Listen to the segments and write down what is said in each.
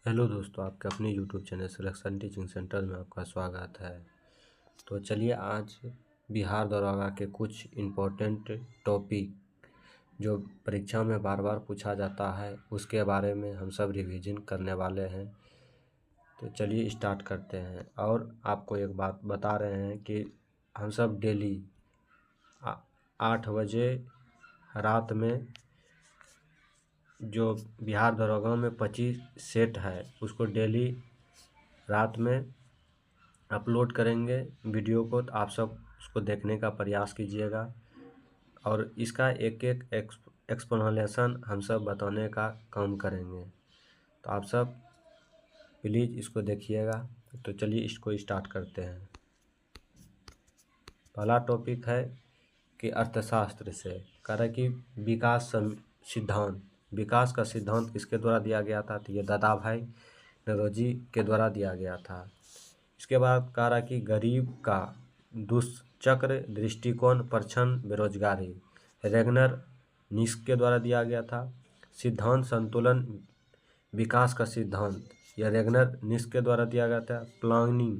Hello दोस्तों, आपके अपने YouTube channel selection teaching centre में आपका स्वागत है। तो चलिए आज बिहार दरोगा के कुछ इम्पोर्टेंट टॉपिक जो परीक्षा में बार बार पूछा जाता है उसके बारे में हम सब रिवीजन करने वाले हैं। तो चलिए स्टार्ट करते हैं। और आपको एक बात बता रहे हैं कि हम सब डेली 8 बजे रात में जो बिहार दरोगा में 25 सेट है उसको डेली रात में अपलोड करेंगे वीडियो को। तो आप सब उसको देखने का प्रयास कीजिएगा और इसका एक एक एक्सप्लेनेशन हम सब बताने का काम करेंगे। तो आप सब प्लीज़ इसको देखिएगा। तो चलिए इसको स्टार्ट करते हैं। पहला टॉपिक है कि अर्थशास्त्र से कह रहा है कि सिद्धांत विकास का सिद्धांत किसके द्वारा दिया गया था। तो ये दादा भाई नौरोजी के द्वारा दिया गया था। इसके बाद कह रहा कि गरीब का दुष्चक्र दृष्टिकोण परछन बेरोजगारी रेगनर निश के द्वारा दिया गया था। सिद्धांत संतुलन विकास का सिद्धांत यह रेगनर निश के द्वारा दिया गया था। प्लानिंग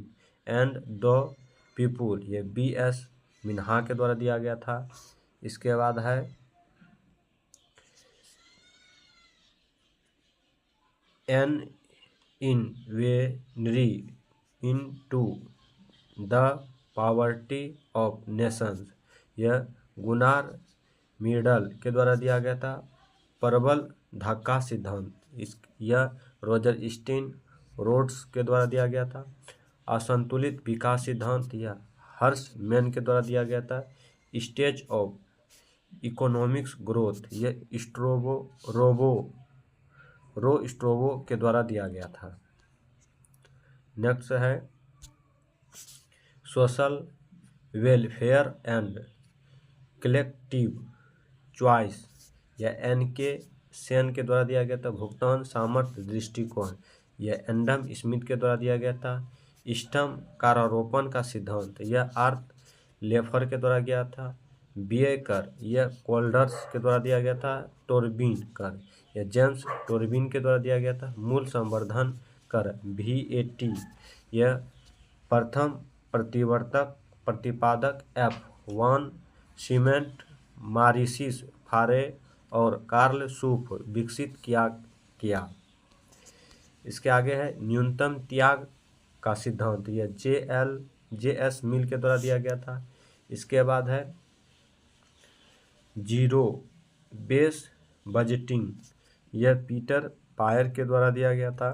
एंड द पीपुल ये BS मिन्हा के द्वारा दिया गया था। इसके बाद है an inquiry into the poverty of nations यह गुनार मिडल के द्वारा दिया गया था। प्रबल धक्का सिद्धांत यह रोजर स्टीन रोड्स के द्वारा दिया गया था। असंतुलित विकास सिद्धांत यह हर्ष मैन के द्वारा दिया गया था। स्टेज ऑफ इकोनॉमिक्स ग्रोथ यह स्ट्रोबो के द्वारा दिया गया था। नेक्स्ट है social welfare and collective choice यह NK सेन के द्वारा दिया गया था। भुगतान सामर्थ्य दृष्टिकोण यह एंडम स्मिथ के द्वारा दिया गया था। स्टम कारारोपण का सिद्धांत यह आर्थ लेफर के द्वारा गया था। व्यय कर यह कोल्डर्स के द्वारा दिया गया था। टोरबिन कर यह जेम्स टोरबिन के द्वारा दिया गया था। मूल संवर्धन कर VAT यह प्रथम प्रतिपादक F1 सीमेंट मारिसिस फारे और कार्ल सूफ विकसित किया। इसके आगे है न्यूनतम त्याग का सिद्धांत यह JS मिल के द्वारा दिया गया था। इसके बाद है जीरो बेस बजटिंग यह पीटर पायर के द्वारा दिया गया था।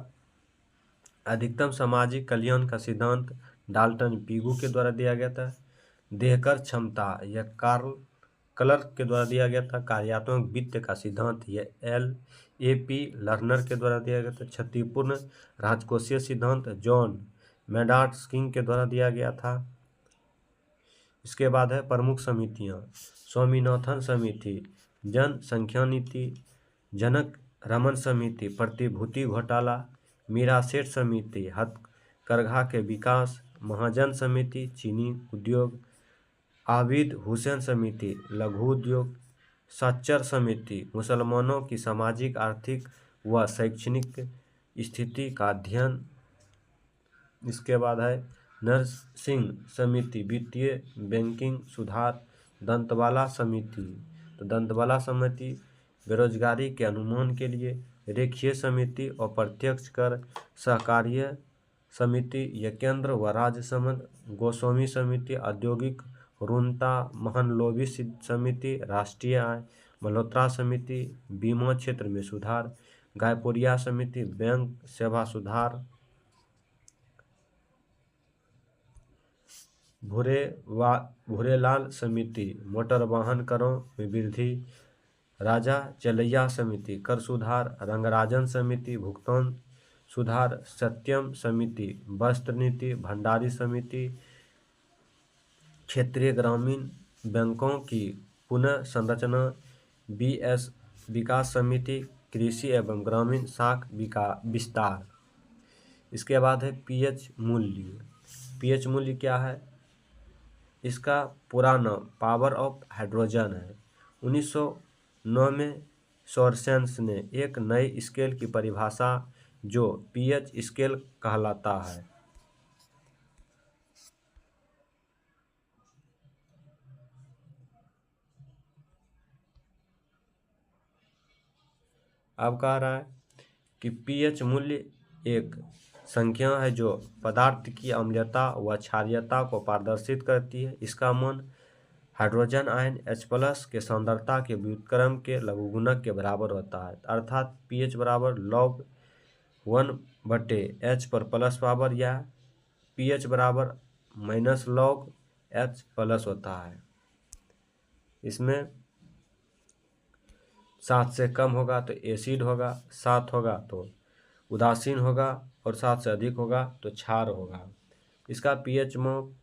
अधिकतम सामाजिक कल्याण का सिद्धांत डाल्टन पीगू के द्वारा दिया गया था। देहकर क्षमता यह कार्ल क्लर्क के द्वारा दिया गया था। कार्यात्मक वित्त का सिद्धांत यह LAP लर्नर के द्वारा दिया गया था। क्षतिपूर्ण राजकोषीय सिद्धांत जॉन मेडार्ड किंग के द्वारा दिया गया था। इसके बाद है प्रमुख समितियां स्वामीनाथन समिति जनसंख्या नीति जनक रमन समिति प्रतिभूति घोटाला मीरा सेठ समिति हथकरघा के विकास महाजन समिति चीनी उद्योग आबिद हुसैन समिति लघु उद्योग सच्चर समिति मुसलमानों की सामाजिक आर्थिक व शैक्षणिक स्थिति का अध्ययन। इसके बाद है नरसिंह समिति वित्तीय बैंकिंग सुधार दंतवाला समिति तो दंतवाला समिति बेरोजगारी के अनुमान के लिए रेखीय समिति और प्रत्यक्ष कर सहकार्य समिति यह केंद्र व राज्य संबंध गोस्वामी समिति औद्योगिक रुनता महनलोभी समिति राष्ट्रीय आय मल्होत्रा समिति बीमा क्षेत्र में सुधार गायपुरिया समिति बैंक सेवा सुधार भूरेलाल समिति मोटर वाहन करों में वृद्धि राजा चलैया समिति कर सुधार रंगराजन समिति भुगतान सुधार सत्यम समिति वस्त्र नीति भंडारी समिति क्षेत्रीय ग्रामीण बैंकों की पुनः संरचना BS विकास समिति कृषि एवं ग्रामीण शाख विस्तार। इसके बाद है पीएच मूल्य क्या है। इसका पूरा नाम पावर ऑफ हाइड्रोजन है। 1909 में सोरसेंस ने एक नई स्केल की परिभाषा जो पीएच स्केल कहलाता है। अब कह रहा है कि पीएच मूल्य एक संख्या है जो पदार्थ की अम्लीयता व क्षारीयता को प्रदर्शित करती है। इसका मान हाइड्रोजन आयन H+ के सांद्रता के व्युत्क्रम के लघुगुणक के बराबर होता है, अर्थात pH बराबर log 1/H पर प्लस पावर या pH बराबर -log H+ होता है। इसमें 7 से कम होगा तो एसिड होगा, 7 होगा तो उदासीन होगा और 7 से अधिक होगा तो क्षार होगा। इसका pH माप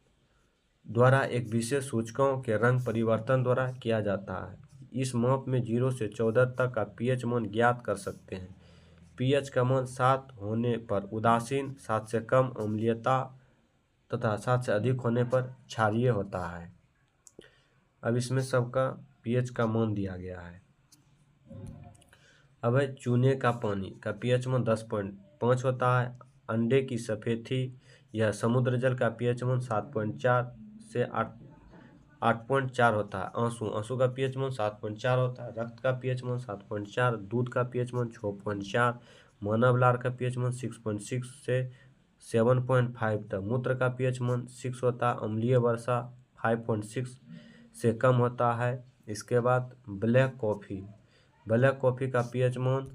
द्वारा एक विशेष सूचकों के रंग परिवर्तन द्वारा किया जाता है। इस माप में 0 से 14 तक का pH मान ज्ञात कर सकते हैं। pH का मान 7 होने पर उदासीन, 7 से कम अम्लीयता तथा 7 से अधिक होने पर क्षारीय होता है। अब इसमें सबका pH का मान दिया गया है। अब है चूने का पानी का pH मान 10.5 होता है। अंडे की सफेदी या समुद्र जल का pH मान 7.4 से 8.4 होता है। आंसू का pH मान 7.4 होता है। रक्त का pH मान 7.4, दूध का pH मान 6.4, मानव लार का pH मान 6.6 से 7.5 तक, मूत्र का pH मान 6 होता है। अम्लीय वर्षा 5.6 से कम होता है। इसके बाद ब्लैक कॉफ़ी का pH मान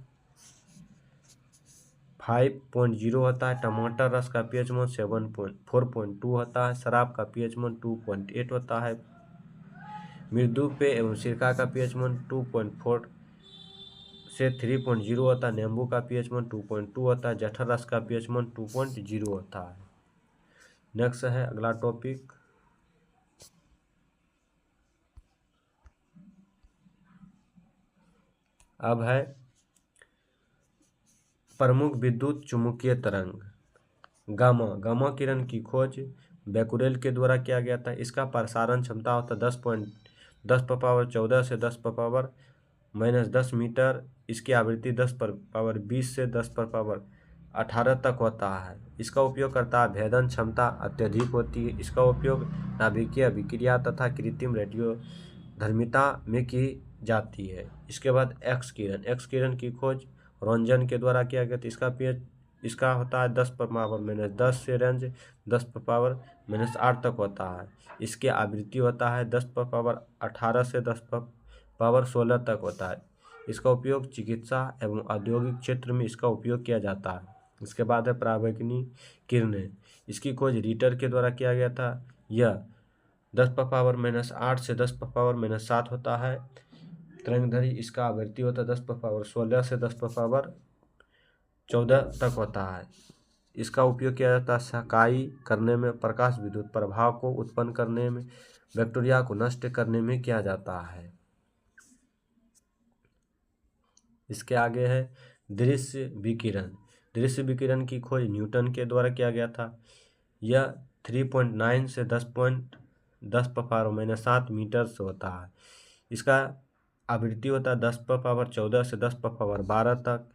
5.0 होता है। टमाटर रस का pH मान 4.2 होता है। शराब का pH मान 2.8 होता है। मृदु पेय एवं सिरका का pH मान 2.4 से 3.0 होता है। नींबू का pH मान 2.2 होता है। जठर रस का pH मान 2.0 होता है। नेक्स्ट है अगला टॉपिक, अब है प्रमुख विद्युत चुम्बकीय तरंग। गामा किरण की खोज बेकुरेल के द्वारा किया गया था। इसका प्रसारण क्षमता होता है 10^14 से 10^-10 मीटर। इसकी आवृत्ति 10^20 से 10^18 तक होता है। इसका उपयोग करता है भेदन क्षमता अत्यधिक होती है। इसका उपयोग नाभिकीय अभिक्रिया तथा कृत्रिम रेडियोधर्मिता में की जाती है। इसके बाद एक्स किरण की खोज रोंजन के द्वारा किया गया था। इसका होता है 10^-10 से रेंज 10^-8 तक होता है। इसकी आवृत्ति होता है 10^18 से 10^16 तक होता है। इसका उपयोग चिकित्सा एवं औद्योगिक क्षेत्र में इसका उपयोग किया जाता है। इसके बाद है पराबैंगनी किरणें। इसकी खोज रिटर के द्वारा किया गया था। यह 10^-8 से 10^-7 होता है। तरंगधरी इसका आवृत्ति होता है 10^16 से 10^14 तक होता है। इसका उपयोग किया जाता है सकाई करने में, प्रकाश विद्युत प्रभाव को उत्पन्न करने में, बैक्टीरिया को नष्ट करने में किया जाता है। इसके आगे है दृश्य विकिरण की खोज न्यूटन के द्वारा किया गया था। यह 3.9 से 10^-7 मीटर से होता है। इसका आवृत्ति होता है 10^14 से 10^12 तक।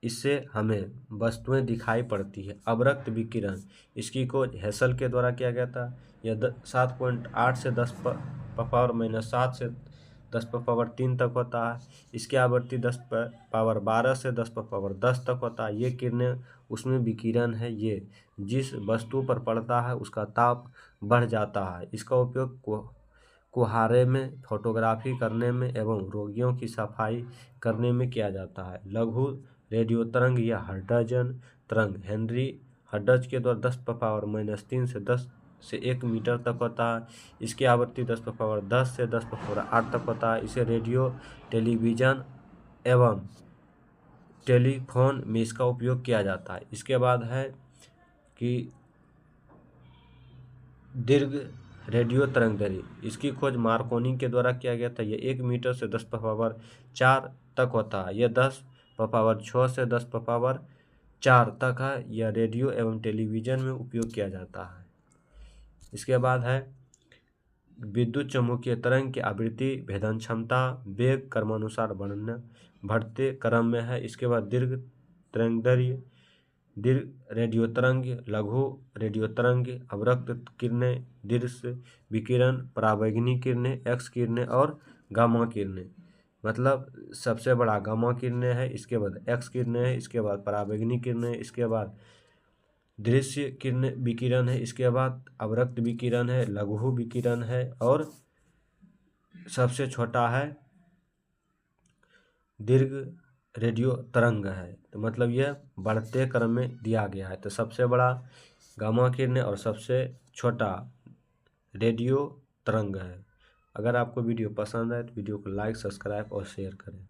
इससे हमें वस्तुएं दिखाई पड़ती है। अवरक्त विकिरण, इसकी खोज हेसल के द्वारा किया गया था। यह 7.8 से 10^-7 से 10^3 तक होता है। इसकी आवृत्ति 10^12 से 10^10 तक होता है। ये किरणें उसमें विकिरण है। ये जिस वस्तु पर पड़ता है उसका ताप बढ़ जाता है। इसका उपयोग कुहारे में फोटोग्राफी करने में एवं रोगियों की सफाई करने में किया जाता है। लघु रेडियो तरंग या हाइड्रोजन तरंग हेनरी हड्ज के द्वारा 10^-3 से 10 से 1 मीटर तक होता है। इसकी आवृत्ति 10^10 से 10^8 तक होता है। इसे रेडियो, टेलीविज़न एवं टेलीफोन में इसका उपयोग किया जाता है। इसके बाद है कि दीर्घ रेडियो तरंगधरी, इसकी खोज मार्कोनी के द्वारा किया गया था। यह 1 मीटर से 10^4 तक होता है। यह 10^6 से 10^4 तक है। यह रेडियो एवं टेलीविज़न में उपयोग किया जाता है। इसके बाद है विद्युत चुम्बकीय तरंग की आवृत्ति, भेदन क्षमता, वेग क्रमानुसार बढ़ते क्रम में है। इसके बाद दीर्घ तरंगधरी दीर्घ रेडियो तरंग, लघु रेडियो तरंग, अवरक्त किरणें, दृश्य विकिरण, पराबैंगनी किरणें, एक्स किरणें और गामा किरणें। मतलब सबसे बड़ा गामा किरणें है, इसके बाद एक्स किरणें है, इसके बाद पराबैंगनी किरणें, इसके बाद दृश्य किरण विकिरण है, इसके बाद अवरक्त विकिरण है, लघु विकिरण है और सबसे छोटा है दीर्घ रेडियो तरंग है। तो मतलब यह बढ़ते क्रम में दिया गया है। तो सबसे बड़ा गामा किरण और सबसे छोटा रेडियो तरंग है। अगर आपको वीडियो पसंद आए तो वीडियो को लाइक, सब्सक्राइब और शेयर करें।